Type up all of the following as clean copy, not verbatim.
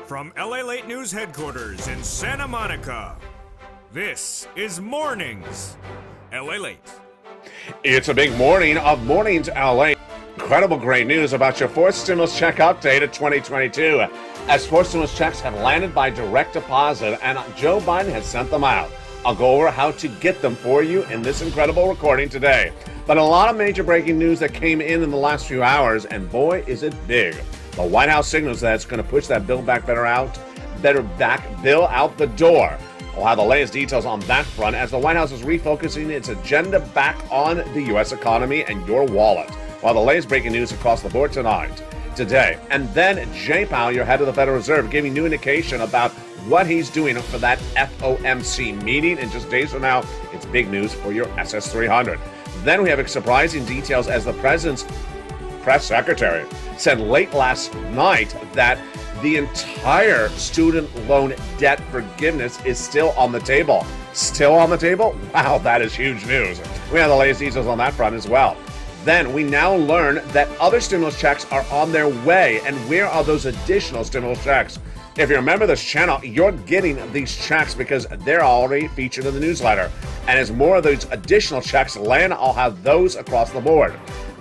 From LALATE News headquarters in Santa Monica, this is Mornings LALATE. It's a big morning of Mornings LA. Incredible great news about your fourth stimulus check update of 2022. As four stimulus checks have landed by direct deposit and Joe Biden has sent them out. I'll go over how to get them for you in this incredible recording today. But a lot of major breaking news that came in the last few hours, and boy, is it big. The White House signals that it's going to push that Build Back Better Back bill out the door. We'll have the latest details on that front as the White House is refocusing its agenda back on the U.S. economy and your wallet. While the latest breaking news across the board today. And then Jay Powell, your head of the Federal Reserve, giving new indication about what he's doing for that FOMC meeting. In just days from now, it's big news for your SS300. Then we have surprising details as the president's press secretary said late last night that the entire student loan debt forgiveness is still on the table. Still on the table? Wow, that is huge news. We have the latest details on that front as well. Then we now learn that other stimulus checks are on their way. And where are those additional stimulus checks? If you remember this channel, you're getting these checks because they're already featured in the newsletter. And as more of those additional checks land, I'll have those across the board.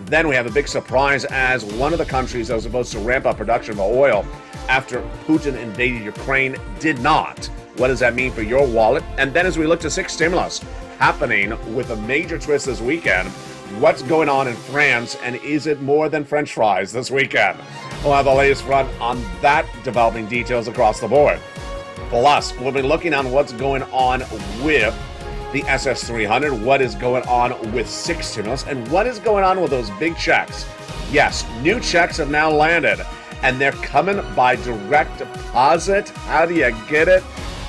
Then we have a big surprise as one of the countries that was supposed to ramp up production of oil after Putin invaded Ukraine did not. What does that mean for your wallet? And then as we look to six stimulus happening with a major twist this weekend, what's going on in France, and is it more than French fries this weekend? We'll have the latest front on that developing details across the board. Plus, we'll be looking on what's going on with the SS300, what is going on with six stimulus, and what is going on with those big checks. Yes, new checks have now landed, and they're coming by direct deposit. How do you get it?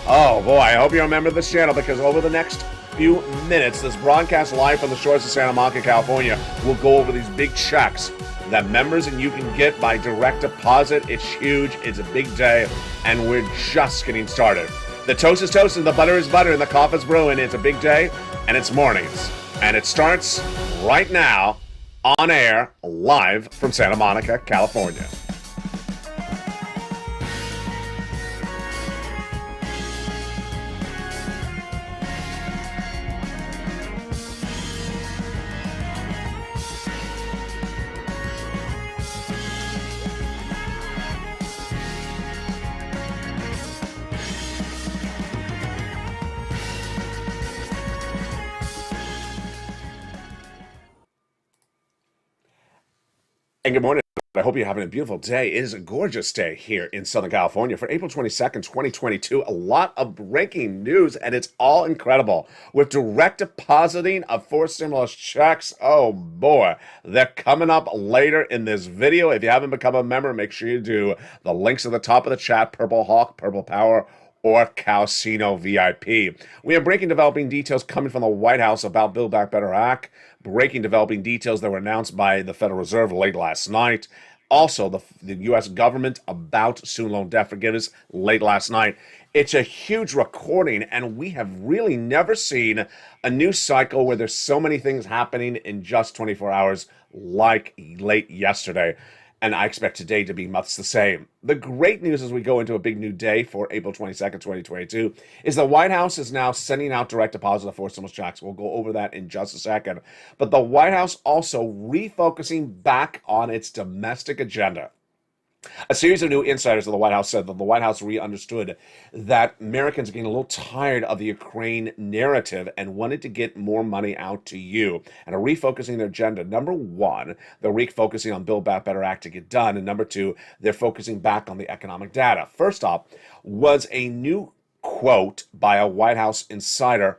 Oh boy, I hope you remember this channel because over the next few minutes, this broadcast live from the shores of Santa Monica, California, will go over these big checks that members and you can get by direct deposit. It's huge, it's a big day, and we're just getting started. The toast is toasted, the butter is butter, and the coffee's brewing. It's a big day, and it's mornings. And it starts right now, on air, live from Santa Monica, California. And good morning. I hope you're having a beautiful day. It is a gorgeous day here in Southern California for April 22nd, 2022. A lot of breaking news, and it's all incredible. With direct depositing of four stimulus checks, oh boy, they're coming up later in this video. If you haven't become a member, make sure you do. The links at the top of the chat, Purple Hawk, Purple Power, or Calcino VIP. We have breaking developing details coming from the White House about Build Back Better Act, breaking developing details that were announced by the Federal Reserve late last night. Also, the U.S. government about student loan debt forgiveness late last night. It's a huge recording, and we have really never seen a news cycle where there's so many things happening in just 24 hours like late yesterday. And I expect today to be much the same. The great news as we go into a big new day for April 22nd, 2022, is the White House is now sending out direct deposit of four stimulus checks. We'll go over that in just a second. But the White House also refocusing back on its domestic agenda. A series of new insiders of the White House said that the White House understood that Americans are getting a little tired of the Ukraine narrative and wanted to get more money out to you and are refocusing their agenda. Number one, they're refocusing on Build Back Better Act to get done. And number two, they're focusing back on the economic data. First off was a new quote by a White House insider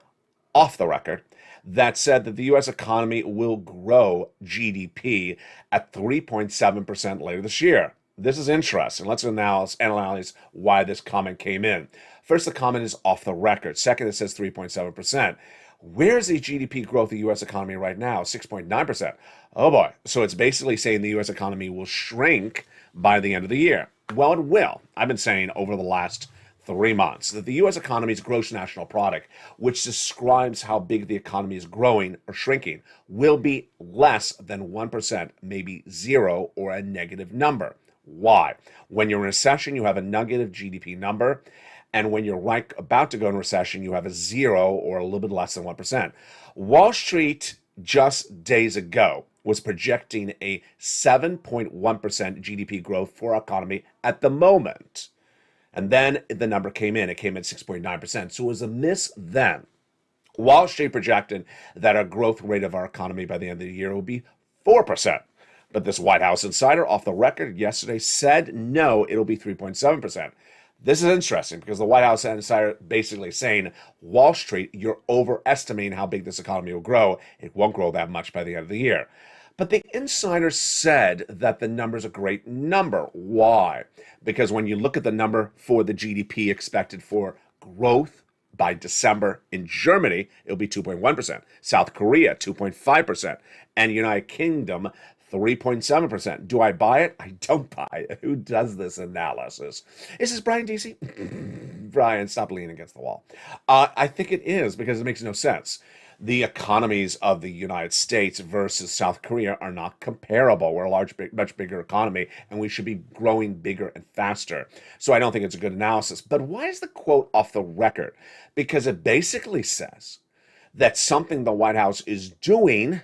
off the record that said that the U.S. economy will grow GDP at 3.7% later this year. This is interesting. Let's analyze why this comment came in. First, the comment is off the record. Second, it says 3.7%. Where's the GDP growth of the U.S. economy right now? 6.9%. Oh boy. So it's basically saying the U.S. economy will shrink by the end of the year. Well, it will. I've been saying over the last 3 months that the U.S. economy's gross national product, which describes how big the economy is growing or shrinking, will be less than 1%, maybe zero or a negative number. Why? When you're in recession, you have a negative GDP number. And when you're about to go in recession, you have a 0 or a little bit less than 1%. Wall Street just days ago was projecting a 7.1% GDP growth for our economy at the moment. And then the number came in. It came at 6.9%. So it was a miss then. Wall Street projected that our growth rate of our economy by the end of the year will be 4%. But this White House insider off the record yesterday said no, it'll be 3.7%. This is interesting because the White House insider basically saying, Wall Street, you're overestimating how big this economy will grow. It won't grow that much by the end of the year. But the insider said that the number is a great number. Why? Because when you look at the number for the GDP expected for growth by December in Germany, it'll be 2.1%. South Korea, 2.5%. And United Kingdom, 3.7%. Do I buy it? I don't buy it. Who does this analysis? Is this Brian DC? Brian, stop leaning against the wall. I think it is because it makes no sense. The economies of the United States versus South Korea are not comparable. We're a much bigger economy, and we should be growing bigger and faster. So I don't think it's a good analysis. But why is the quote off the record? Because it basically says that something the White House is doing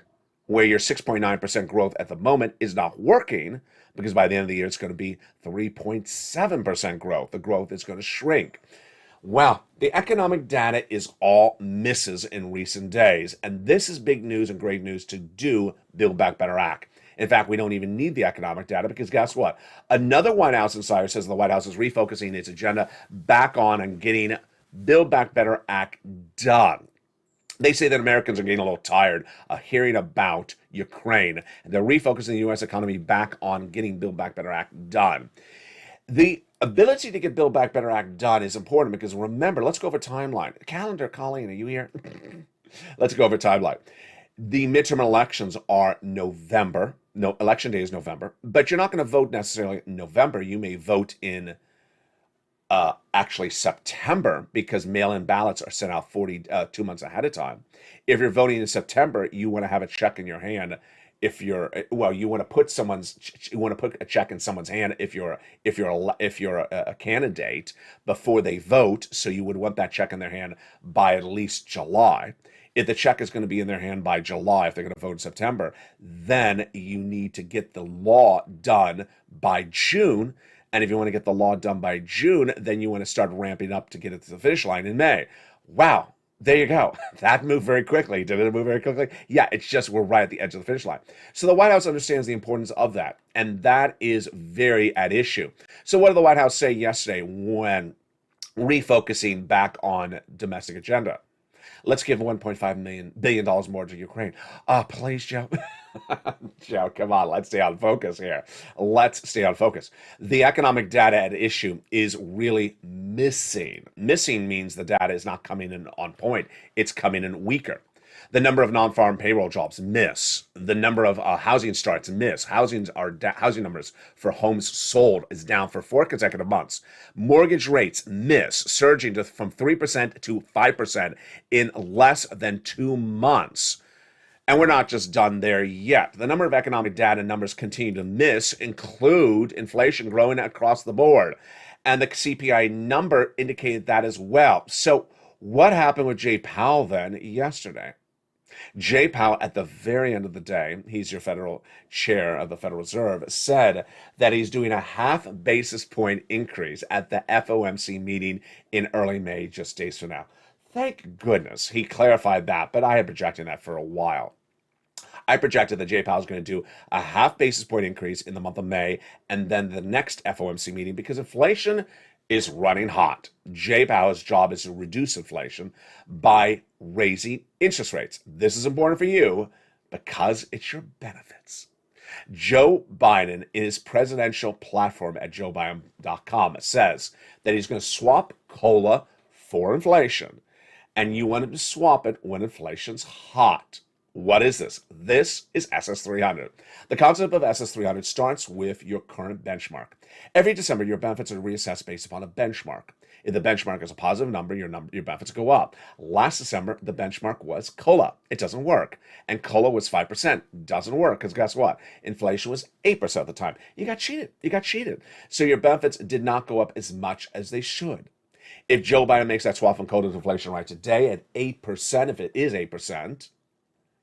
where your 6.9% growth at the moment is not working, because by the end of the year, it's going to be 3.7% growth. The growth is going to shrink. Well, the economic data is all misses in recent days, and this is big news and great news to do Build Back Better Act. In fact, we don't even need the economic data because guess what? Another White House insider says the White House is refocusing its agenda back on and getting Build Back Better Act done. They say that Americans are getting a little tired of hearing about Ukraine, and they're refocusing the U.S. economy back on getting Build Back Better Act done. The ability to get Build Back Better Act done is important because remember, let's go over timeline. Calendar, Colleen, are you here? Let's go over timeline. The midterm elections are November. No, election day is November, but you're not going to vote necessarily in November. You may vote in actually September because mail-in ballots are sent out 2 months ahead of time. If you're voting in September, you want to have a check in your hand. If you're you want to put a check in someone's hand if you're a candidate before they vote. So you would want that check in their hand by at least July. If the check is going to be in their hand by July, if they're going to vote in September, then you need to get the law done by June. And if you want to get the law done by June, then you want to start ramping up to get it to the finish line in May. Wow. There you go. That moved very quickly. Did it move very quickly? Yeah, it's just we're right at the edge of the finish line. So the White House understands the importance of that, and that is very at issue. So what did the White House say yesterday when refocusing back on domestic agenda? Let's give $1.5 billion more to Ukraine. Please, Joe. Joe, come on. Let's stay on focus here. Let's stay on focus. The economic data at issue is really missing. Missing means the data is not coming in on point. It's coming in weaker. The number of non-farm payroll jobs, miss. The number of housing starts, miss. Housing numbers for homes sold is down for 4 consecutive months. Mortgage rates, miss, surging from 3% to 5% in less than 2 months. And we're not just done there yet. The number of economic data numbers continue to miss, include inflation growing across the board. And the CPI number indicated that as well. So what happened with Jay Powell then yesterday? Jay Powell, at the very end of the day, he's your federal chair of the Federal Reserve, said that he's doing a half basis point increase at the FOMC meeting in early May, just days from now. Thank goodness he clarified that, but I had projected that for a while. I projected that Jay Powell is going to do a half basis point increase in the month of May and then the next FOMC meeting because inflation is running hot. Jay Powell's job is to reduce inflation by raising interest rates. This is important for you because it's your benefits. Joe Biden, in his presidential platform at joebiden.com, says that he's going to swap COLA for inflation. And you want him to swap it when inflation's hot. What is this? This is SS300. The concept of SS300 starts with your current benchmark. Every December, your benefits are reassessed based upon a benchmark. If the benchmark is a positive number, your benefits go up. Last December, the benchmark was COLA. It doesn't work. And COLA was 5%. Doesn't work because guess what? Inflation was 8% at the time. You got cheated. You got cheated. So your benefits did not go up as much as they should. If Joe Biden makes that swap from COLA to inflation right today at 8%, if it is 8%,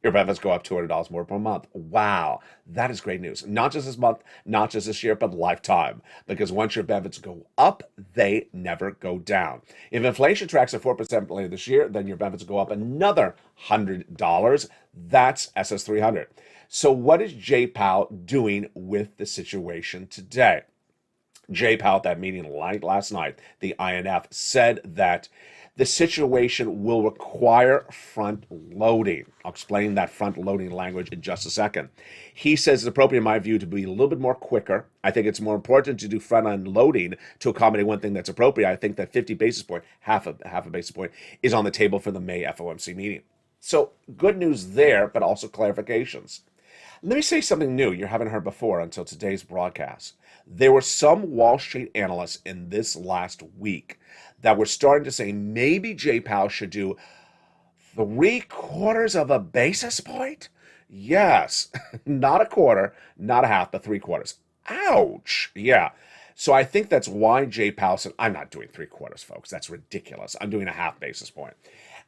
your benefits go up $200 more per month. Wow, that is great news. Not just this month, not just this year, but lifetime. Because once your benefits go up, they never go down. If inflation tracks at 4% later this year, then your benefits go up another $100. That's SS300. So what is Jay Powell doing with the situation today? Jay Powell at that meeting last night, the INF, said that the situation will require front loading. I'll explain that front loading language in just a second. He says it's appropriate, in my view, to be a little bit more quicker. I think it's more important to do front end loading to accommodate one thing that's appropriate. I think that 50 basis point, half a basis point, is on the table for the May FOMC meeting. So good news there, but also clarifications. Let me say something new you haven't heard before until today's broadcast. There were some Wall Street analysts in this last week that were starting to say maybe Jay Powell should do 3/4 of a basis point. Yes, not a quarter, not a half, but 3/4. Ouch. Yeah. So I think that's why Jay Powell said, I'm not doing 3/4, folks. That's ridiculous. I'm doing a half basis point.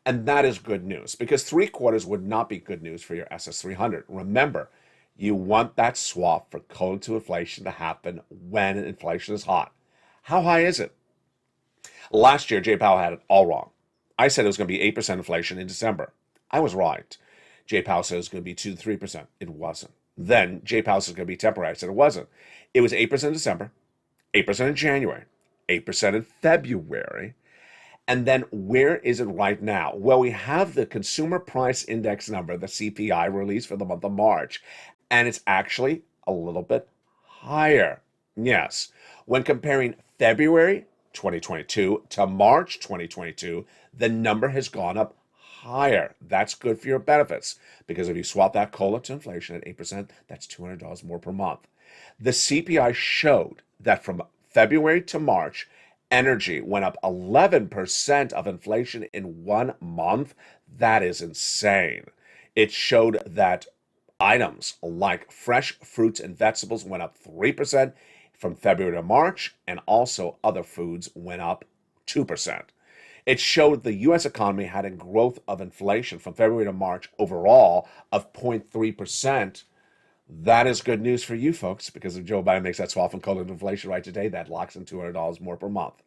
And that is good news because 3/4 would not be good news for your SS300. Remember, you want that swap for COLA to inflation to happen when inflation is hot. How high is it? Last year, Jay Powell had it all wrong. I said it was going to be 8% inflation in December. I was right. Jay Powell said it was going to be 2 to 3%. It wasn't. Then Jay Powell said it was going to be temporary. I said it wasn't. It was 8% in December, 8% in January, 8% in February. And then where is it right now? Well, we have the Consumer Price Index number, the CPI, released for the month of March. And it's actually a little bit higher. Yes. When comparing February 2022 to March 2022, the number has gone up higher. That's good for your benefits because if you swap that COLA to inflation at 8%, that's $200 more per month. The CPI showed that from February to March, energy went up 11% of inflation in 1 month. That is insane. It showed that items like fresh fruits and vegetables went up 3% from February to March, and also other foods went up 2%. It showed the U.S. economy had a growth of inflation from February to March overall of 0.3%. That is good news for you folks, because if Joe Biden makes that swap from COLA to inflation right today, that locks in $200 more per month.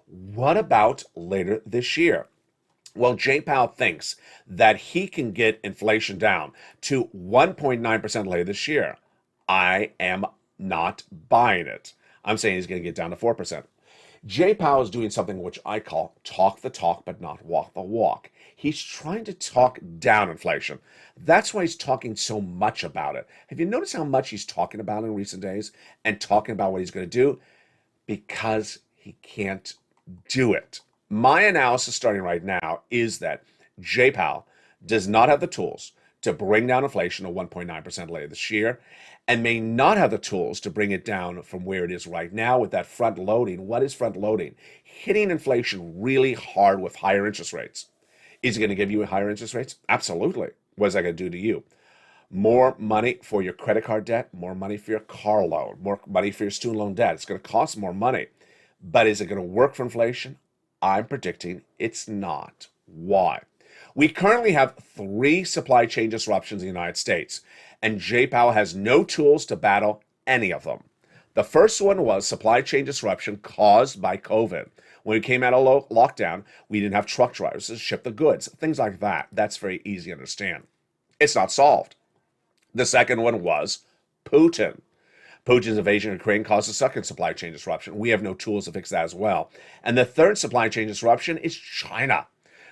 What about later this year? Well, Jay Powell thinks that he can get inflation down to 1.9% later this year. I am not buying it. I'm saying he's going to get down to 4%. Jay Powell is doing something which I call talk the talk but not walk the walk. He's trying to talk down inflation. That's why he's talking so much about it. Have you noticed how much he's talking about in recent days and talking about what he's going to do? Because he can't do it. My analysis starting right now is that Jay Powell does not have the tools to bring down inflation to 1.9% later this year, and may not have the tools to bring it down from where it is right now with that front loading. What is front loading? Hitting inflation really hard with higher interest rates. Is it going to give you higher interest rates? Absolutely. What is that going to do to you? More money for your credit card debt, more money for your car loan, more money for your student loan debt. It's going to cost more money. But is it going to work for inflation? I'm predicting it's not. Why? We currently have 3 supply chain disruptions in the United States, and Jay Powell has no tools to battle any of them. The first one was supply chain disruption caused by COVID. When we came out of lockdown, we didn't have truck drivers to ship the goods, things like that. That's very easy to understand. It's not solved. The second one was Putin. Putin's invasion of Ukraine caused a second supply chain disruption. We have no tools to fix that as well. And the third supply chain disruption is China.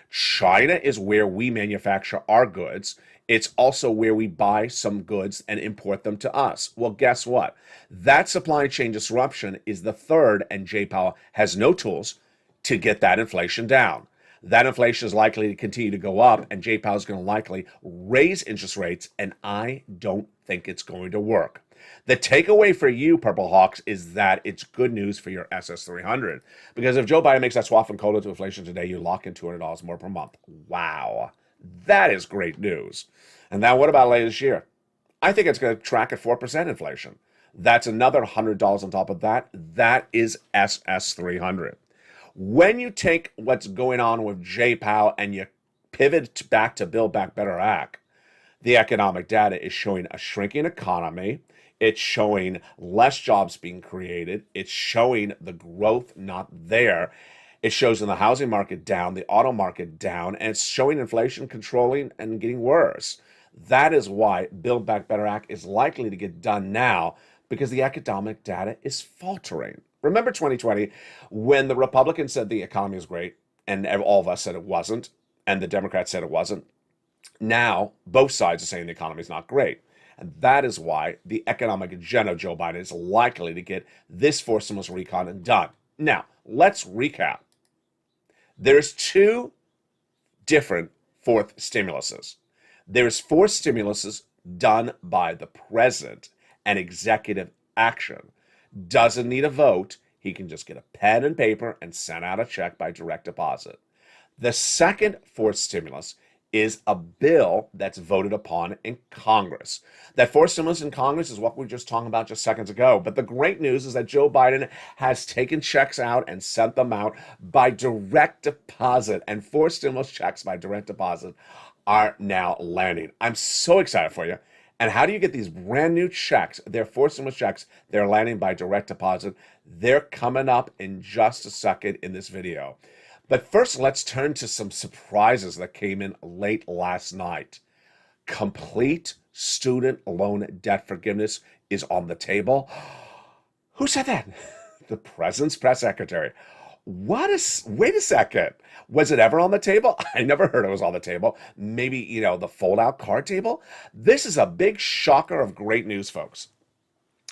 China is where we manufacture our goods. It's also where we buy some goods and import them to us. Well, guess what? That supply chain disruption is the third, and Jay Powell has no tools to get that inflation down. That inflation is likely to continue to go up, and Jay Powell is going to likely raise interest rates, and I don't think it's going to work. The takeaway for you, Purple Hawks, is that it's good news for your SS300. Because if Joe Biden makes that swap from COLA to inflation today, you lock in $200 more per month. Wow. That is great news. And now what about later this year? I think it's going to track at 4% inflation. That's another $100 on top of that. That is SS300. When you take what's going on with Jay Powell and you pivot back to Build Back Better Act, the economic data is showing a shrinking economy. It's showing less jobs being created. It's showing the growth not there. It shows in the housing market down, the auto market down, and it's showing inflation controlling and getting worse. That is why Build Back Better Act is likely to get done now, because the economic data is faltering. Remember 2020, when the Republicans said the economy is great, and all of us said it wasn't, and the Democrats said it wasn't? Now, both sides are saying the economy is not great. And that is why the economic agenda of Joe Biden is likely to get this fourth stimulus recon done. Now, let's recap. There's two different fourth stimuluses. There's four stimuluses done by the president and executive action. Doesn't need a vote. He can just get a pen and paper and send out a check by direct deposit. The second fourth stimulus is a bill that's voted upon in Congress. That fourth stimulus in Congress is what we were just talking about just seconds ago. But the great news is that Joe Biden has taken checks out and sent them out by direct deposit. And four stimulus checks by direct deposit are now landing. I'm so excited for you. And how do you get these brand new checks? They're four stimulus checks. They're landing by direct deposit. They're coming up in just a second in this video. But first, let's turn to some surprises that came in late last night. Complete student loan debt forgiveness is on the table. Who said that? The president's press secretary. Wait a second. Was it ever on the table? I never heard it was on the table. Maybe, the fold-out card table? This is a big shocker of great news, folks.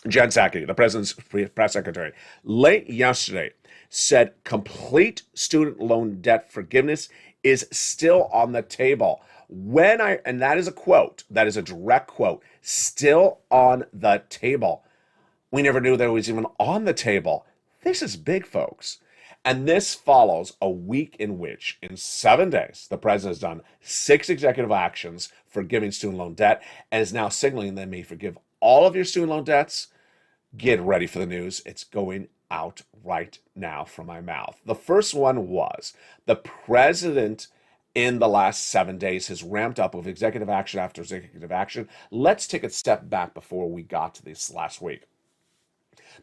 Jen Psaki, the president's press secretary, late yesterday said complete student loan debt forgiveness is still on the table. And that is a quote, that is a direct quote, still on the table. We never knew that it was even on the table. This is big, folks. And this follows a week in which, in 7 days, the president has done 6 executive actions forgiving student loan debt and is now signaling they may forgive all of your student loan debts. Get ready for the news. It's going out right now from my mouth. The first one was the president in the last 7 days has ramped up with executive action after executive action. Let's take a step back before we got to this last week.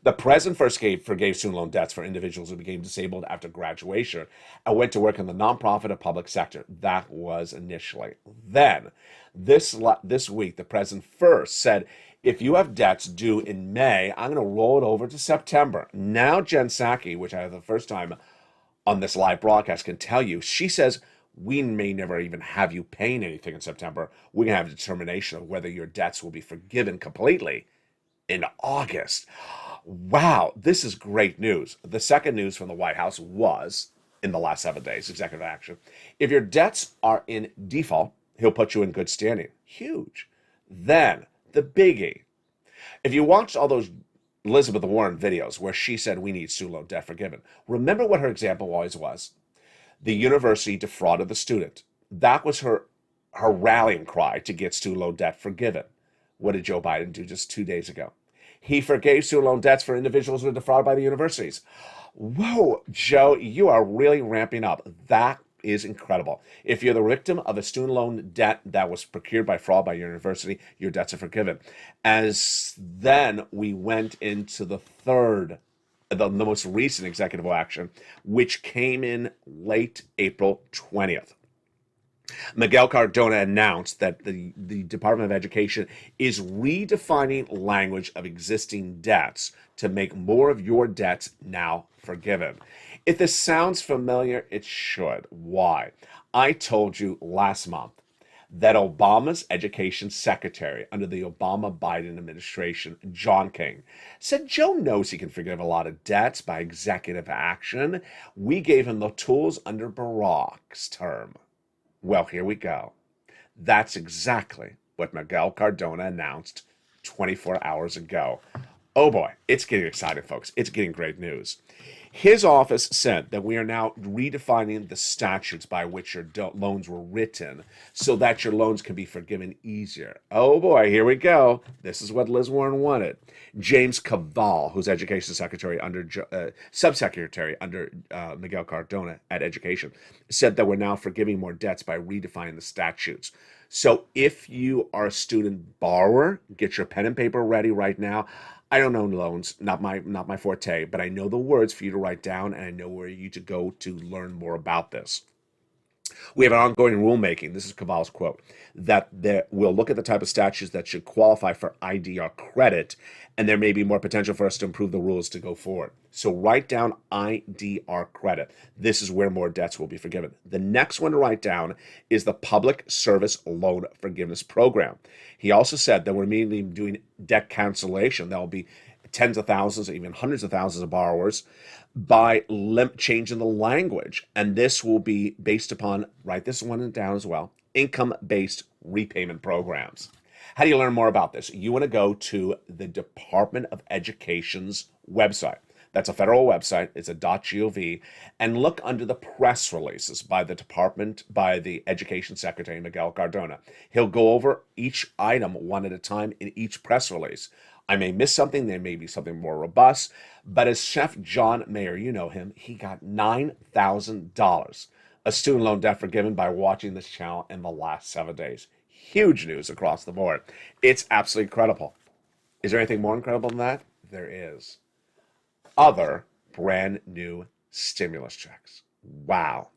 The president first forgave student loan debts for individuals who became disabled after graduation and went to work in the nonprofit or public sector. That was initially. Then, this week, the president first said, if you have debts due in May, I'm going to roll it over to September. Now, Jen Psaki, which I have the first time on this live broadcast, can tell you, she says, we may never even have you paying anything in September. We're going to have a determination of whether your debts will be forgiven completely in August. Wow, this is great news. The second news from the White House was, in the last 7 days, executive action. If your debts are in default, he'll put you in good standing. Huge. Then, the biggie. If you watched all those Elizabeth Warren videos where she said we need student loan debt forgiven, remember what her example always was. The university defrauded the student. That was her rallying cry to get student loan debt forgiven. What did Joe Biden do just 2 days ago? He forgave student loan debts for individuals who were defrauded by the universities. Whoa, Joe, you are really ramping up. That is incredible. If you're the victim of a student loan debt that was procured by fraud by your university, your debts are forgiven. As then we went into the most recent executive action, which came in late April 20th. Miguel Cardona announced that the Department of Education is redefining language of existing debts to make more of your debts now forgiven. If this sounds familiar, it should. Why? I told you last month that Obama's education secretary under the Obama-Biden administration, John King, said Joe knows he can forgive a lot of debts by executive action. We gave him the tools under Barack's term. Well, here we go. That's exactly what Miguel Cardona announced 24 hours ago. Oh boy, it's getting exciting, folks. It's getting great news. His office said that we are now redefining the statutes by which your loans were written so that your loans can be forgiven easier. Oh boy, here we go. This is what Liz Warren wanted. James Cavall, who's education secretary under subsecretary under Miguel Cardona at Education, said that we're now forgiving more debts by redefining the statutes. So if you are a student borrower, get your pen and paper ready right now. I don't know loans, not my forte, but I know the words for you to write down, and I know where you to go to learn more about this. We have an ongoing rulemaking, this is Cavall's quote, that we'll look at the type of statutes that should qualify for IDR credit, and there may be more potential for us to improve the rules to go forward. So write down IDR credit. This is where more debts will be forgiven. The next one to write down is the Public Service Loan Forgiveness Program. He also said that we're immediately doing debt cancellation. That will be tens of thousands, even hundreds of thousands of borrowers by changing the language. And this will be based upon, write this one down as well, income-based repayment programs. How do you learn more about this? You want to go to the Department of Education's website. That's a federal website. It's a .gov, and look under the press releases by the Education Secretary, Miguel Cardona. He'll go over each item one at a time in each press release. I may miss something. There may be something more robust. But as Chef John Mayer, you know him, he got $9,000, a student loan debt forgiven by watching this channel in the last 7 days. Huge news across the board. It's absolutely incredible. Is there anything more incredible than that? There is. Other brand new stimulus checks. Wow.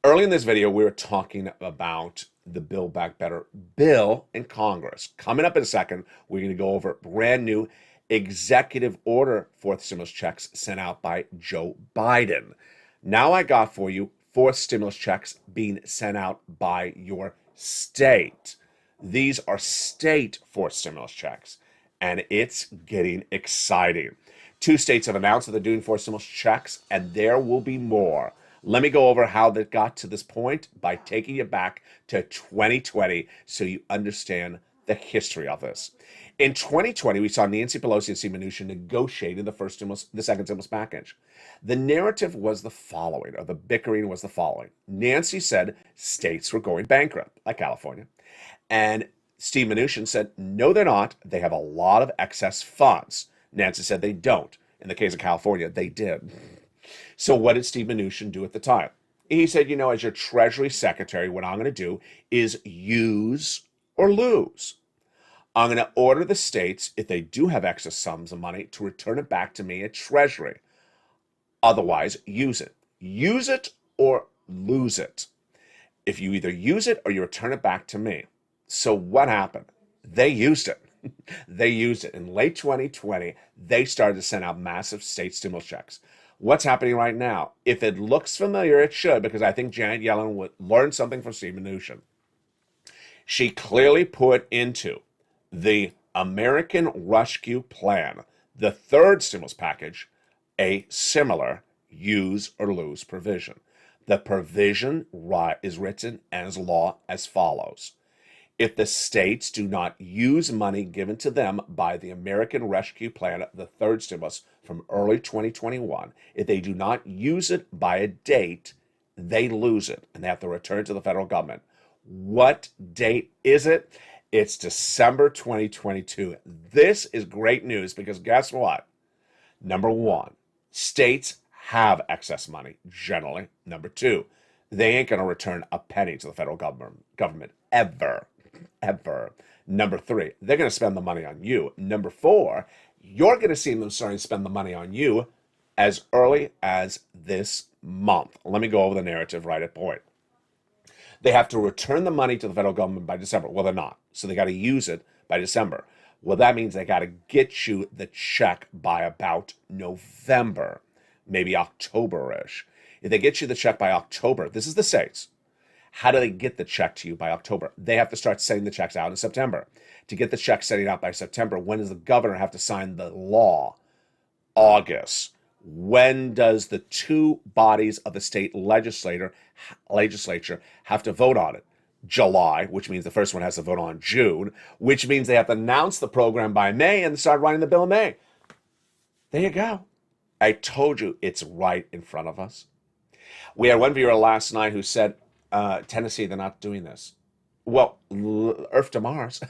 Early in this video, we were talking about the Build Back Better bill in Congress. Coming up in a second, we're going to go over brand new executive order fourth stimulus checks sent out by Joe Biden. Now I got for you fourth stimulus checks being sent out by your state. These are state fourth stimulus checks, and it's getting exciting. 2 states have announced that they're doing fourth stimulus checks, and there will be more. Let me go over how they got to this point by taking you back to 2020 so you understand the history of this. In 2020, we saw Nancy Pelosi and Steve Mnuchin negotiating the second stimulus package. The narrative was the following, or the bickering was the following. Nancy said states were going bankrupt, like California. And Steve Mnuchin said, no, they're not. They have a lot of excess funds. Nancy said they don't. In the case of California, they did. So what did Steve Mnuchin do at the time? He said, you know, as your Treasury Secretary, what I'm going to do is use or lose. I'm going to order the states, if they do have excess sums of money, to return it back to me at Treasury. Otherwise, use it. Use it or lose it. If you either use it or you return it back to me. So what happened? They used it. They used it. In late 2020, they started to send out massive state stimulus checks. What's happening right now? If it looks familiar, it should, because I think Janet Yellen would learn something from Steve Mnuchin. She clearly put into the American Rescue Plan, the third stimulus package, a similar use or lose provision. The provision is written as law as follows. If the states do not use money given to them by the American Rescue Plan, the third stimulus from early 2021, if they do not use it by a date, they lose it and they have to return to the federal government. What date is it? It's December 2022. This is great news because guess what? Number one, states have excess money generally. Number two, they ain't going to return a penny to the federal government ever. Number three, they're going to spend the money on you. Number four, you're going to see them starting to spend the money on you as early as this month. Let me go over the narrative right at point. They have to return the money to the federal government by December. Well, they're not. So they got to use it by December. Well, that means they got to get you the check by about November, maybe October-ish. If they get you the check by October, this is the states. How do they get the check to you by October? They have to start sending the checks out in September. To get the check sending out by September, when does the governor have to sign the law? August. When does the two bodies of the state legislature have to vote on it? July, which means the first one has to vote on June, which means they have to announce the program by May and start writing the bill in May. There you go. I told you it's right in front of us. We had one viewer last night who said, Tennessee, they're not doing this. Well, Earth to Mars.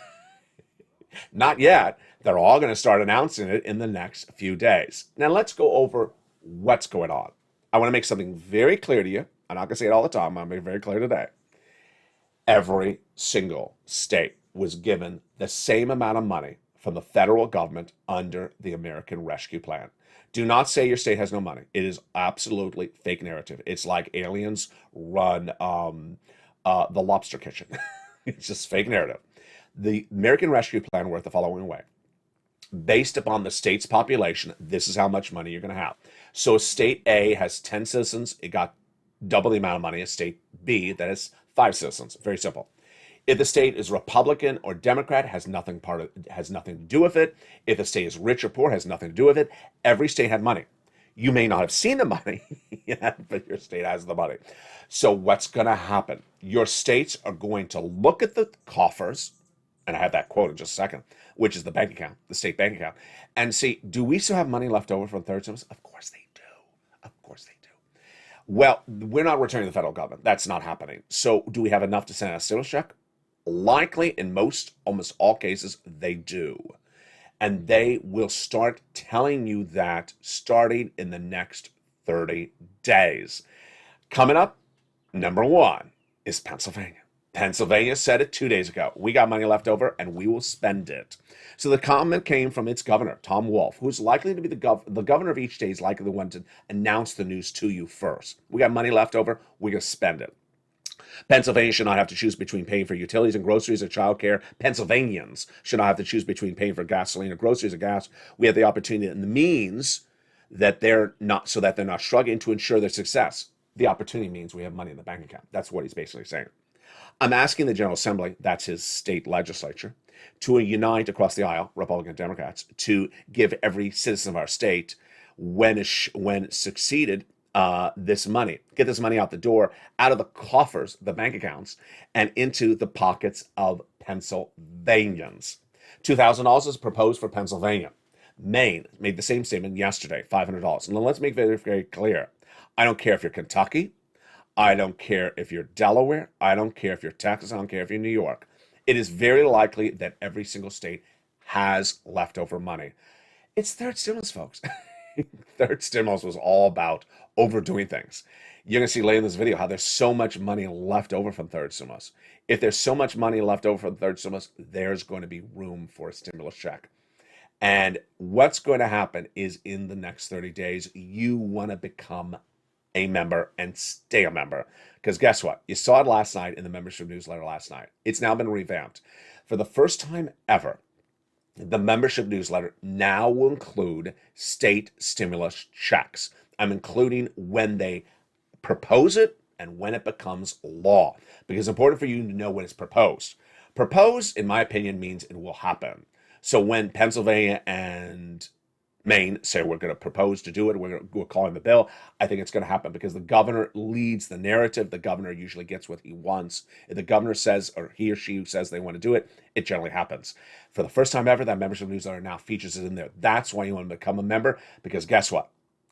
Not yet. They're all going to start announcing it in the next few days. Now, let's go over what's going on. I want to make something very clear to you. I'm not going to say it all the time. I'm going to make it very clear today. Every single state was given the same amount of money from the federal government under the American Rescue Plan. Do not say your state has no money. It is absolutely fake narrative. It's like aliens run the lobster kitchen. It's just fake narrative. The American Rescue Plan worked the following way. Based upon the state's population, this is how much money you're going to have. So state A has 10 citizens. It got double the amount of money as state B that has 5 citizens. Very simple. If the state is Republican or Democrat, has nothing to do with it. If the state is rich or poor, has nothing to do with it. Every state had money. You may not have seen the money yet, but your state has the money. So what's going to happen? Your states are going to look at the coffers, and I have that quote in just a second, which is the bank account, the state bank account, and see, do we still have money left over from third stimulus? Of course they do. Of course they do. Well, we're not returning to the federal government. That's not happening. So do we have enough to send a stimulus check? Likely, in almost all cases, they do. And they will start telling you that starting in the next 30 days. Coming up, number 1 is Pennsylvania. Pennsylvania said it 2 days ago. We got money left over and we will spend it. So the comment came from its governor, Tom Wolf, who's likely to be the governor of each state, is likely the one to announce the news to you first. We got money left over. We're going to spend it. Pennsylvania should not have to choose between paying for utilities and groceries or childcare. Pennsylvanians should not have to choose between paying for gasoline or groceries or gas. We have the opportunity and the means that they're not, so that they're not struggling to ensure their success. The opportunity means we have money in the bank account. That's what he's basically saying. I'm asking the General Assembly, that's his state legislature, to unite across the aisle, Republican and Democrats, to give every citizen of our state, when succeeded, this money. Get this money out the door, out of the coffers, the bank accounts, and into the pockets of Pennsylvanians. $2,000 is proposed for Pennsylvania. Maine made the same statement yesterday, $500. And let's make very, very clear. I don't care if you're Kentucky. I don't care if you're Delaware. I don't care if you're Texas. I don't care if you're New York. It is very likely that every single state has leftover money. It's third stimulus, folks. Third stimulus was all about overdoing things. You're going to see later in this video how there's so much money left over from third stimulus. If there's so much money left over from third stimulus, there's going to be room for a stimulus check. And what's going to happen is in the next 30 days, you want to become a member and stay a member. Because guess what? You saw it last night in the membership newsletter last night. It's now been revamped. For the first time ever, the membership newsletter now will include state stimulus checks. I'm including when they propose it and when it becomes law, because it's important for you to know when it's proposed. Proposed, in my opinion, means it will happen. So when Pennsylvania and Maine say we're going to propose to do it, we're calling the bill, I think it's going to happen because the governor leads the narrative. The governor usually gets what he wants. If the governor says, or he or she says they want to do it, it generally happens. For the first time ever, that membership newsletter now features it in there. That's why you want to become a member, because guess what?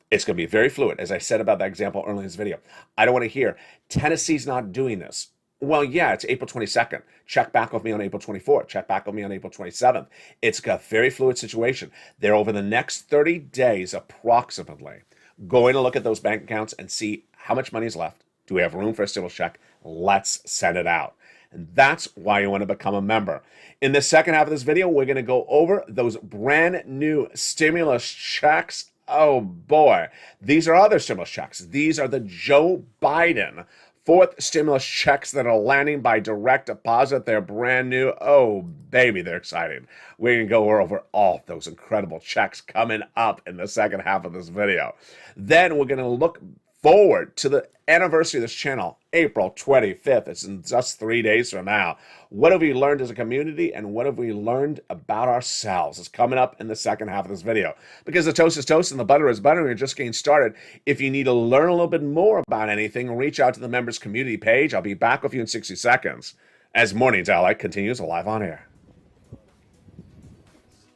It's going to be very fluid. As I said about that example earlier in this video, I don't want to hear Tennessee's not doing this. Well, yeah, it's April 22nd. Check back with me on April 24th. Check back with me on April 27th. It's a very fluid situation. They're over the next 30 days, approximately, going to look at those bank accounts and see how much money is left. Do we have room for a stimulus check? Let's send it out. And that's why you want to become a member. In the second half of this video, we're going to go over those brand new stimulus checks. Oh boy, these are other stimulus checks. These are the Joe Biden fourth stimulus checks that are landing by direct deposit. They're brand new. Oh, baby, they're exciting. We're going to go over all those incredible checks coming up in the second half of this video. Then we're going to look forward to the anniversary of this channel, April 25th. It's in just 3 days from now. What have we learned as a community, and what have we learned about ourselves? It's coming up in the second half of this video. Because the toast is toast and the butter is butter, and we're just getting started. If you need to learn a little bit more about anything, reach out to the members community page. I'll be back with you in 60 seconds as Mornings LA continues live on air.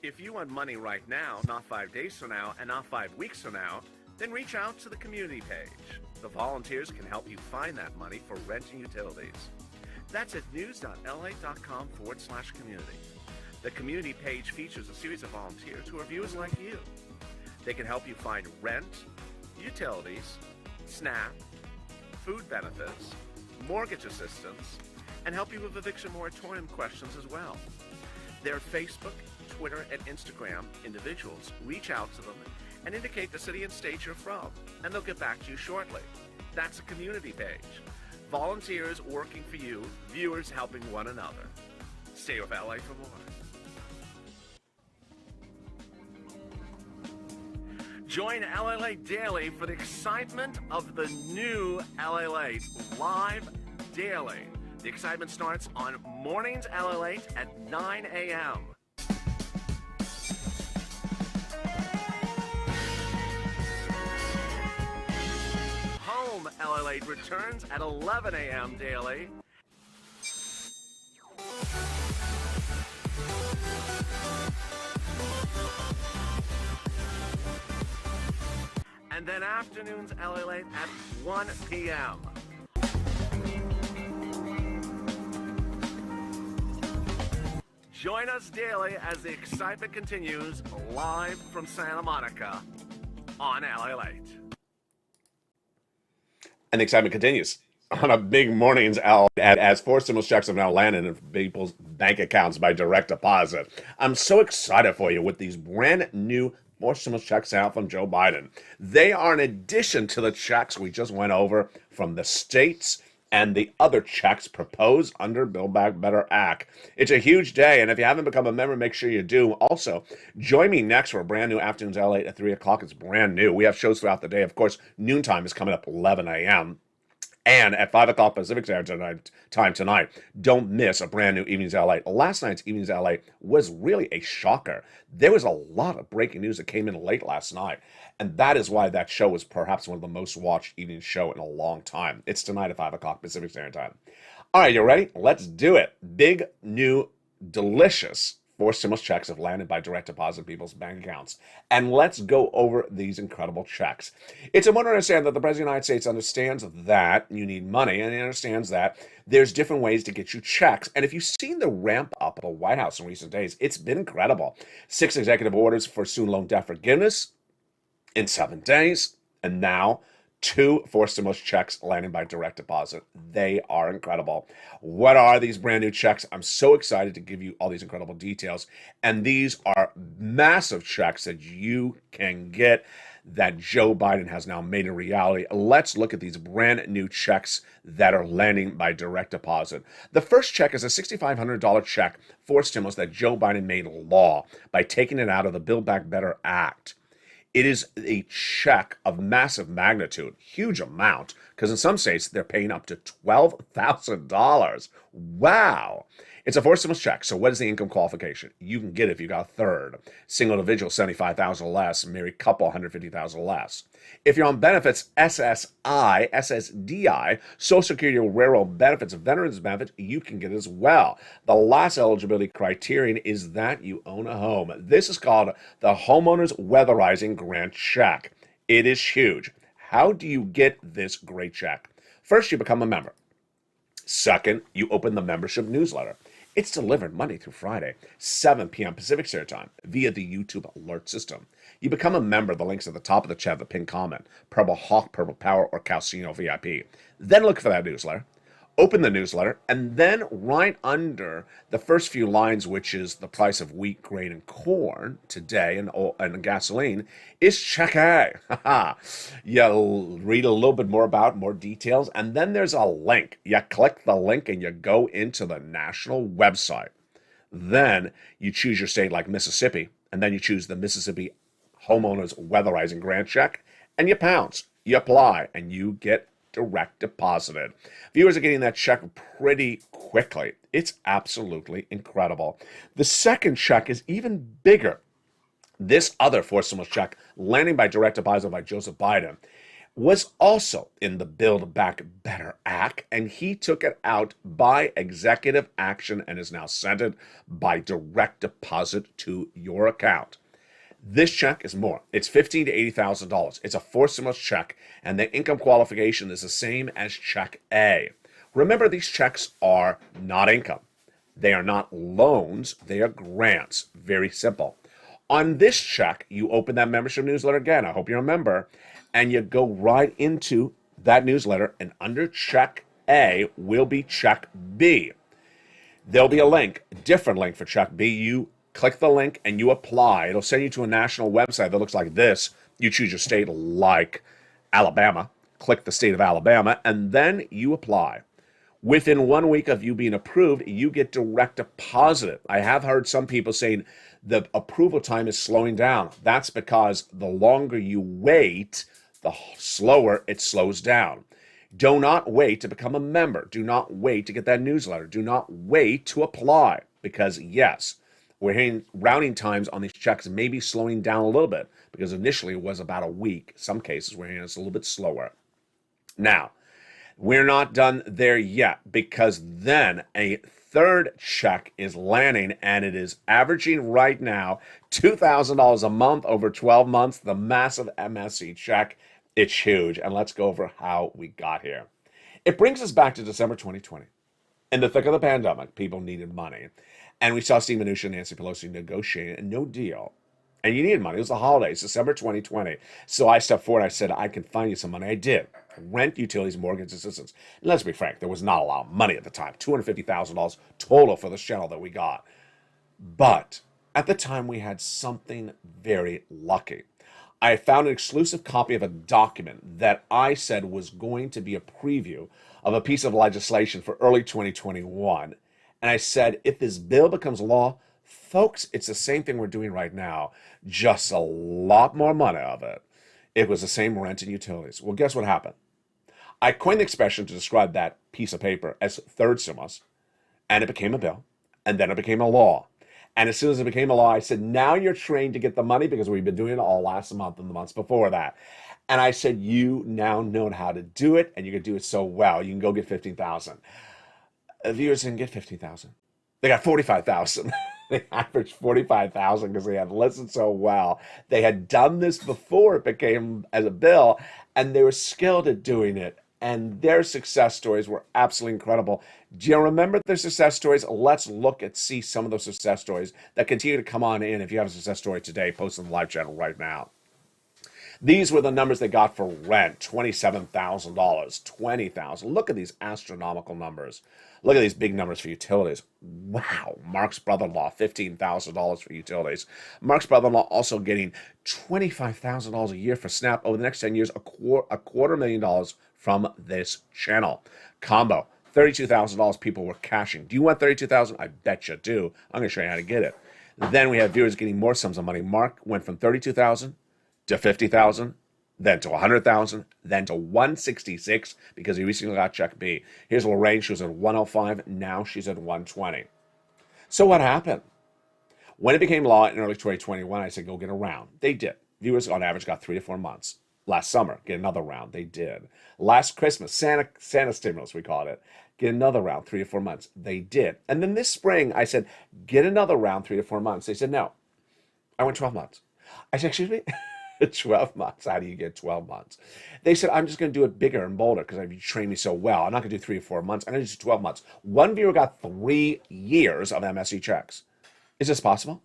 If you want money right now, not 5 days from now, and not 5 weeks from now, then reach out to the community page. The volunteers can help you find that money for rent and utilities. That's at news.la.com/community. The community page features a series of volunteers who are viewers like you. They can help you find rent, utilities, SNAP, food benefits, mortgage assistance, and help you with eviction moratorium questions as well. Their Facebook, Twitter, and Instagram individuals reach out to them and indicate the city and state you're from, and they'll get back to you shortly. That's a community page. Volunteers working for you, viewers helping one another. Stay with LA for more. Join LALATE Daily for the excitement of the new LALATE live daily. The excitement starts on Mornings LALATE at 9 a.m. Home LALATE returns at 11 a.m. daily. And then afternoons LALATE at 1 p.m. Join us daily as the excitement continues live from Santa Monica on LALATE. And the excitement continues on a big Mornings out as 4 stimulus checks have now landed in people's bank accounts by direct deposit. I'm so excited for you with these brand new 4 stimulus checks out from Joe Biden. They are in addition to the checks we just went over from the states and the other checks proposed under Build Back Better Act. It's a huge day, and if you haven't become a member, make sure you do. Also, join me next for a brand new Afternoons LA at 3 o'clock. It's brand new. We have shows throughout the day. Of course, noontime is coming up 11 a.m. And at 5 o'clock Pacific Standard Time tonight, don't miss a brand new Evenings LA. Last night's Evenings LA was really a shocker. There was a lot of breaking news that came in late last night. And that is why that show was perhaps one of the most watched evening show in a long time. It's tonight at 5 o'clock Pacific Standard Time. All right, you ready? Let's do it. Big, new, delicious 4 stimulus checks have landed by direct deposit in people's bank accounts. And let's go over these incredible checks. It's important to understand that the President of the United States understands that you need money, and he understands that there's different ways to get you checks. And if you've seen the ramp up of the White House in recent days, it's been incredible. 6 executive orders for student loan debt forgiveness in 7 days, and now 2 4 stimulus checks landing by direct deposit. They are incredible. What are these brand new checks? I'm so excited to give you all these incredible details. And these are massive checks that you can get that Joe Biden has now made a reality. Let's look at these brand new checks that are landing by direct deposit. The first check is a $6,500 check for stimulus that Joe Biden made law by taking it out of the Build Back Better Act. It is a check of massive magnitude, huge amount, because in some states they're paying up to $12,000. Wow. It's a 4 stimulus check. So what is the income qualification? You can get it if you got a third. Single individual, $75,000 less. Married couple, $150,000 less. If you're on benefits, SSI, SSDI, Social Security Railroad benefits, veterans benefits, you can get it as well. The last eligibility criterion is that you own a home. This is called the Homeowners Weatherizing Grant Check. It is huge. How do you get this great check? First, you become a member. Second, you open the membership newsletter. It's delivered Monday through Friday, 7 p.m. Pacific Standard Time via the YouTube alert system. You become a member. The link's at the top of the chat, the pinned comment, Purple Hawk, Purple Power, or Calcino VIP. Then look for that newsletter. Open the newsletter, and then right under the first few lines, which is the price of wheat, grain, and corn today, and gasoline, is check A. You'll read a little bit more about more details, and then there's a link. You click the link, and you go into the national website. Then you choose your state like Mississippi, and then you choose the Mississippi Homeowners Weatherizing Grant Check, and you pounce. You apply, and you get direct deposited. Viewers are getting that check pretty quickly. It's absolutely incredible. The second check is even bigger. This other forced stimulus check, landing by direct deposit by Joseph Biden, was also in the Build Back Better Act, and he took it out by executive action and is now sent it by direct deposit to your account. This check is more. It's $15,000 to $80,000. It's a forced stimulus check, and the income qualification is the same as Check A. Remember, these checks are not income. They are not loans. They are grants. Very simple. On this check, you open that membership newsletter again. I hope you're a member. And you go right into that newsletter, and under Check A will be Check B. There'll be a link, a different link for Check B. You click the link and you apply. It'll send you to a national website that looks like this. You choose your state like Alabama. Click the state of Alabama, and then you apply. Within 1 week of you being approved, you get direct deposited. I have heard some people saying the approval time is slowing down. That's because the longer you wait, the slower it slows down. Do not wait to become a member. Do not wait to get that newsletter. Do not wait to apply, because yes, we're hearing routing times on these checks may be slowing down a little bit, because initially it was about a week. Some cases we're hearing it's a little bit slower. Now, we're not done there yet, because then a third check is landing, and it is averaging right now $2,000 a month over 12 months. The massive MSC check. It's huge, and let's go over how we got here. It brings us back to December 2020. In the thick of the pandemic, people needed money, and we saw Steve Mnuchin and Nancy Pelosi negotiating a no deal. And you needed money. It was the holidays, December 2020. So I stepped forward. I said, I can find you some money. I did. Rent, utilities, mortgage assistance. And let's be frank, there was not a lot of money at the time. $250,000 total for this channel that we got. But at the time, we had something very lucky. I found an exclusive copy of a document that I said was going to be a preview of a piece of legislation for early 2021. And I said, if this bill becomes law, folks, it's the same thing we're doing right now, just a lot more money of it. It was the same rent and utilities. Well, guess what happened? I coined the expression to describe that piece of paper as third stimulus, and it became a bill, and then it became a law. And as soon as it became a law, I said, now you're trained to get the money, because we've been doing it all last month and the months before that. And I said, you now know how to do it, and you can do it so well. You can go get 15,000. Viewers didn't get 15,000. They got 45,000. They averaged 45,000 because they had listened so well. They had done this before it became as a bill, and they were skilled at doing it. And their success stories were absolutely incredible. Do you remember their success stories? Let's see some of those success stories that continue to come on in. If you have a success story today, post in the live channel right now. These were the numbers they got for rent, $27,000, $20,000. Look at these astronomical numbers. Look at these big numbers for utilities. Wow. Mark's brother-in-law, $15,000 for utilities. Mark's brother-in-law also getting $25,000 a year for SNAP over the next 10 years, a $250,000 from this channel. Combo, $32,000 people were cashing. Do you want $32,000? I bet you do. I'm going to show you how to get it. Then we have viewers getting more sums of money. Mark went from $32,000 to $50,000, then to $100,000, then to $166 because he recently got Check B. Here's Lorraine. She was at $105. Now she's at $120. So what happened? When it became law in early 2021, I said, go get a round. They did. Viewers on average got 3 to 4 months. Last summer, get another round. They did. Last Christmas, Santa stimulus, we called it. Get another round, 3 to 4 months. They did. And then this spring, I said, get another round, 3 to 4 months. They said, no. I went 12 months. I said, excuse me? 12 months. How do you get 12 months? They said, I'm just going to do it bigger and bolder because you trained me so well. I'm not going to do 3 or 4 months. I'm going to do 12 months. One viewer got 3 years of MSC checks. Is this possible?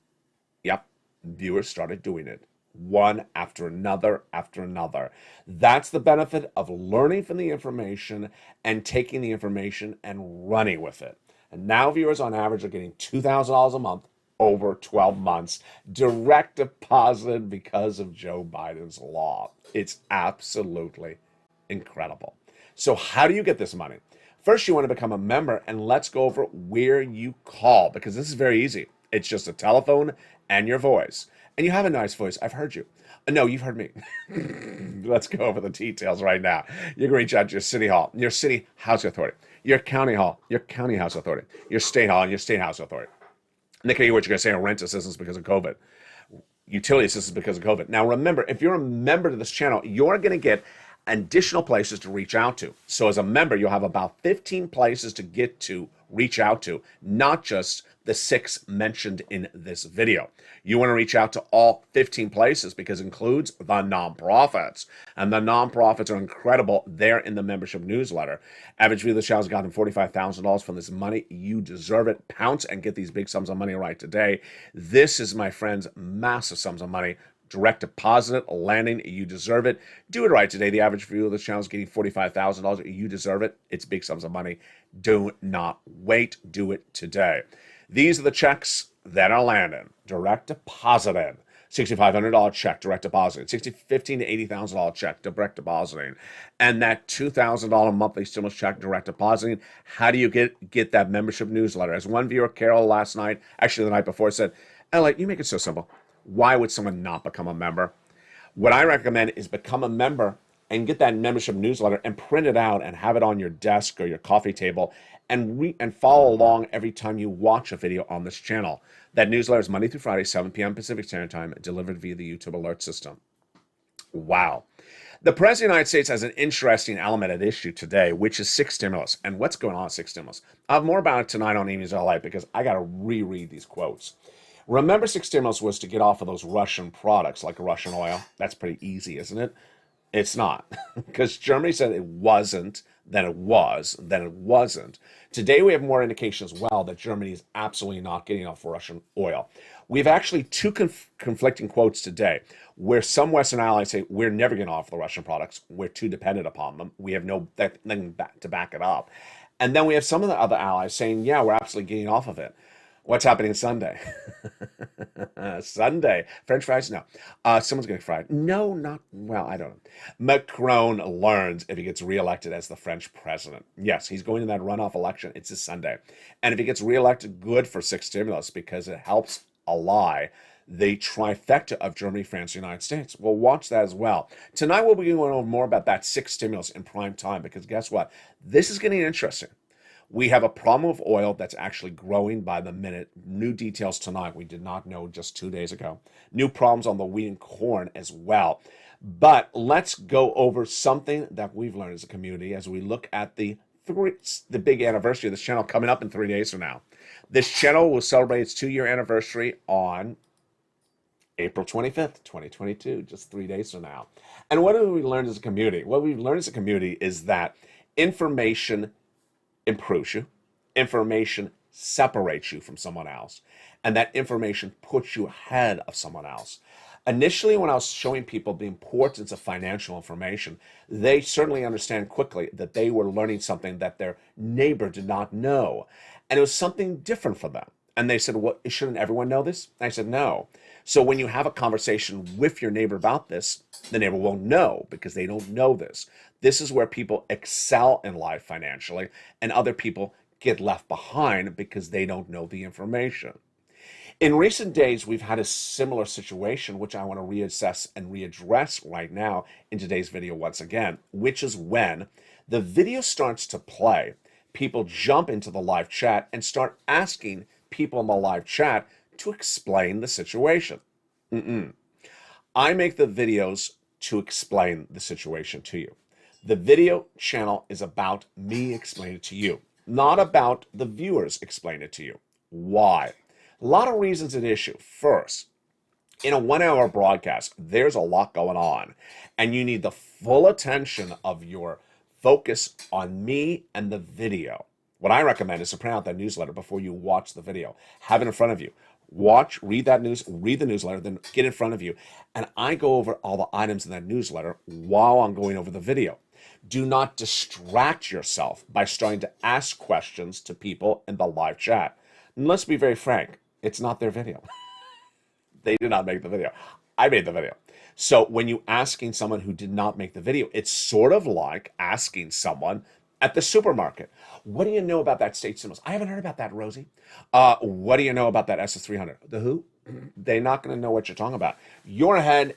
Yep. Viewers started doing it. One after another after another. That's the benefit of learning from the information and taking the information and running with it. And now viewers on average are getting $2,000 a month over 12 months, direct deposited because of Joe Biden's law. It's absolutely incredible. So how do you get this money? First, you want to become a member, and let's go over where you call, because this is very easy. It's just a telephone and your voice. And you have a nice voice. I've heard you. No, you've heard me. Let's go over the details right now. You can reach out to your city hall, your city housing authority, your county hall, your county house authority, your state hall, and your state house authority. And they can hear what you're going to say on rent assistance because of COVID, utility assistance because of COVID. Now, remember, if you're a member to this channel, you're going to get additional places to reach out to. So as a member, you'll have about 15 places to get to reach out to, not just the 6 mentioned in this video. You want to reach out to all 15 places because it includes the nonprofits. And the nonprofits are incredible. They're in the membership newsletter. Average view of the show has gotten $45,000 from this money. You deserve it. Pounce and get these big sums of money right today. This is, my friends, massive sums of money. Direct deposit, landing, you deserve it. Do it right today. The average view of the channel is getting $45,000. You deserve it. It's big sums of money. Do not wait. Do it today. These are the checks that are landing. Direct deposited. $6,500 check, direct depositing. $15,000 to $80,000 check, direct depositing. And that $2,000 monthly stimulus check, direct depositing. How do you get that membership newsletter? As one viewer, Carol, last night, actually the night before, said, LA, you make it so simple. Why would someone not become a member? What I recommend is become a member and get that membership newsletter and print it out and have it on your desk or your coffee table and follow along every time you watch a video on this channel. That newsletter is Monday through Friday, 7 p.m. Pacific Standard Time, delivered via the YouTube alert system. Wow. The President of the United States has an interesting element at issue today, which is 6 stimulus. And what's going on with 6 stimulus? I'll have more about it tonight on Amy's LA because I got to reread these quotes. Remember, 6 stimulus was to get off of those Russian products like Russian oil. That's pretty easy, isn't it? It's not, because Germany said it wasn't, then it was, then it wasn't. Today we have more indication as well that Germany is absolutely not getting off Russian oil. We have actually 2 conflicting quotes today, where some Western allies say we're never getting off the Russian products, we're too dependent upon them, we have nothing to back it up. And then we have some of the other allies saying, yeah, we're absolutely getting off of it. What's happening Sunday? Sunday. French fries? No. Someone's getting fried. No, not, well, I don't know. Macron learns if he gets reelected as the French president. Yes, he's going to that runoff election. It's this Sunday. And if he gets reelected, good for 6 stimulus because it helps ally the trifecta of Germany, France, and the United States. We'll watch that as well. Tonight, we'll be going over more about that 6 stimulus in prime time because guess what? This is getting interesting. We have a problem with oil that's actually growing by the minute. New details tonight we did not know just 2 days ago. New problems on the wheat and corn as well. But let's go over something that we've learned as a community as we look at the big anniversary of this channel coming up in 3 days from now. This channel will celebrate its 2-year anniversary on April 25th, 2022, just 3 days from now. And what have we learned as a community? What we've learned as a community is that information improves you, information separates you from someone else, and that information puts you ahead of someone else. Initially, when I was showing people the importance of financial information, they certainly understand quickly that they were learning something that their neighbor did not know, and it was something different for them. And they said, well, shouldn't everyone know this? And I said, no. So when you have a conversation with your neighbor about this, the neighbor won't know because they don't know this. This is where people excel in life financially, and other people get left behind because they don't know the information. In recent days, we've had a similar situation, which I want to reassess and readdress right now in today's video once again, which is when the video starts to play, people jump into the live chat and start asking people in the live chat to explain the situation. I make the videos to explain the situation to you. The video channel is about me explaining it to you, not about the viewers explaining it to you. Why? A lot of reasons at issue. First, in a 1-hour broadcast, there's a lot going on, and you need the full attention of your focus on me and the video. What I recommend is to print out that newsletter before you watch the video. Have it in front of you. Watch, read the newsletter, then get in front of you. And I go over all the items in that newsletter while I'm going over the video. Do not distract yourself by starting to ask questions to people in the live chat. And let's be very frank, it's not their video. They did not make the video. I made the video. So when you're asking someone who did not make the video, it's sort of like asking someone at the supermarket, what do you know about that state stimulus? I haven't heard about that, Rosie. What do you know about that SS300? The who? They're not going to know what you're talking about. Your head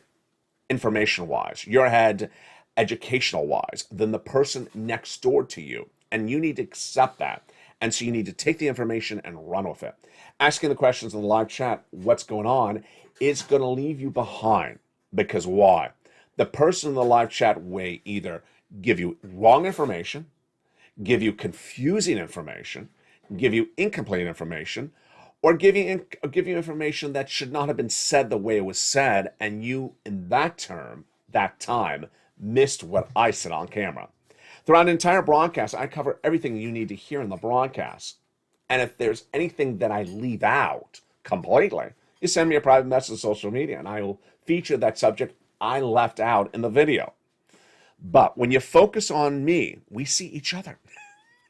information-wise, you're ahead educational-wise than the person next door to you. And you need to accept that. And so you need to take the information and run with it. Asking the questions in the live chat, what's going on, is going to leave you behind. Because why? The person in the live chat may either give you wrong information, give you confusing information, give you incomplete information, or give you information that should not have been said the way it was said, and you, in that time, missed what I said on camera. Throughout an entire broadcast, I cover everything you need to hear in the broadcast. And if there's anything that I leave out completely, you send me a private message on social media, and I will feature that subject I left out in the video. But when you focus on me, we see each other.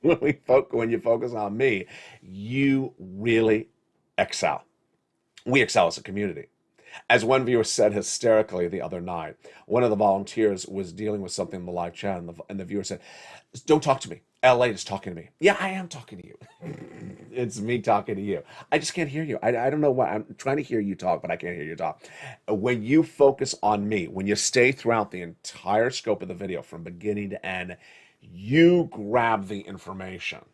When you focus on me, you really excel. We excel as a community. As one viewer said hysterically the other night, one of the volunteers was dealing with something in the live chat, and the viewer said, "Don't talk to me. LALATE is talking to me." Yeah, I am talking to you. It's me talking to you. I just can't hear you. I don't know why. I'm trying to hear you talk, but I can't hear you talk. When you focus on me, when you stay throughout the entire scope of the video from beginning to end, you grab the information.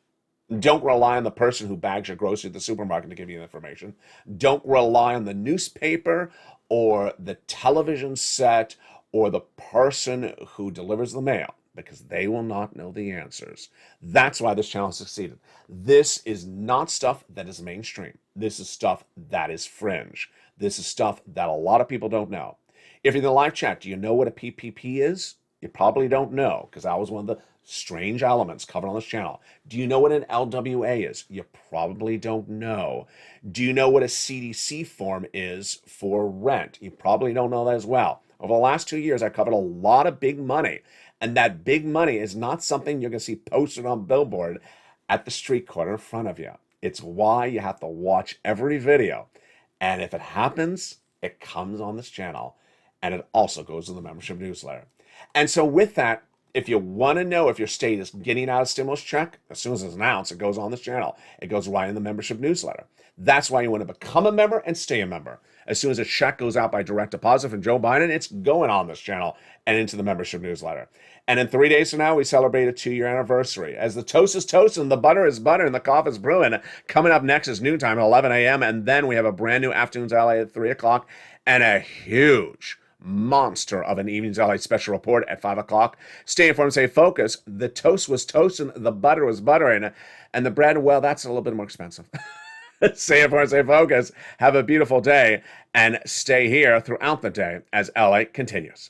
Don't rely on the person who bags your groceries at the supermarket to give you the information. Don't rely on the newspaper or the television set or the person who delivers the mail, because they will not know the answers. That's why this channel has succeeded. This is not stuff that is mainstream. This is stuff that is fringe. This is stuff that a lot of people don't know. If you're in the live chat, do you know what a PPP is? You probably don't know, because that was one of the strange elements covered on this channel. Do you know what an LWA is? You probably don't know. Do you know what a CDC form is for rent? You probably don't know that as well. Over the last 2 years, I covered a lot of big money, and that big money is not something you're going to see posted on billboard at the street corner in front of you. It's why you have to watch every video. And if it happens, it comes on this channel, and it also goes in the membership newsletter. And so with that, if you want to know if your state is getting out a stimulus check, as soon as it's announced, it goes on this channel. It goes right in the membership newsletter. That's why you want to become a member and stay a member. As soon as a check goes out by direct deposit from Joe Biden, it's going on this channel and into the membership newsletter. And in 3 days from now, we celebrate a 2-year anniversary. As the toast is toasting, the butter is butter, and the coffee is brewing. Coming up next is noontime at 11 a.m., and then we have a brand new Afternoons LA at 3 o'clock, and a huge monster of an Evenings LA special report at 5 o'clock. Stay informed, stay focused. The toast was toasting, the butter was buttering, and the bread, well, that's a little bit more expensive. Stay informed, stay focused. Have a beautiful day, and stay here throughout the day as LA continues.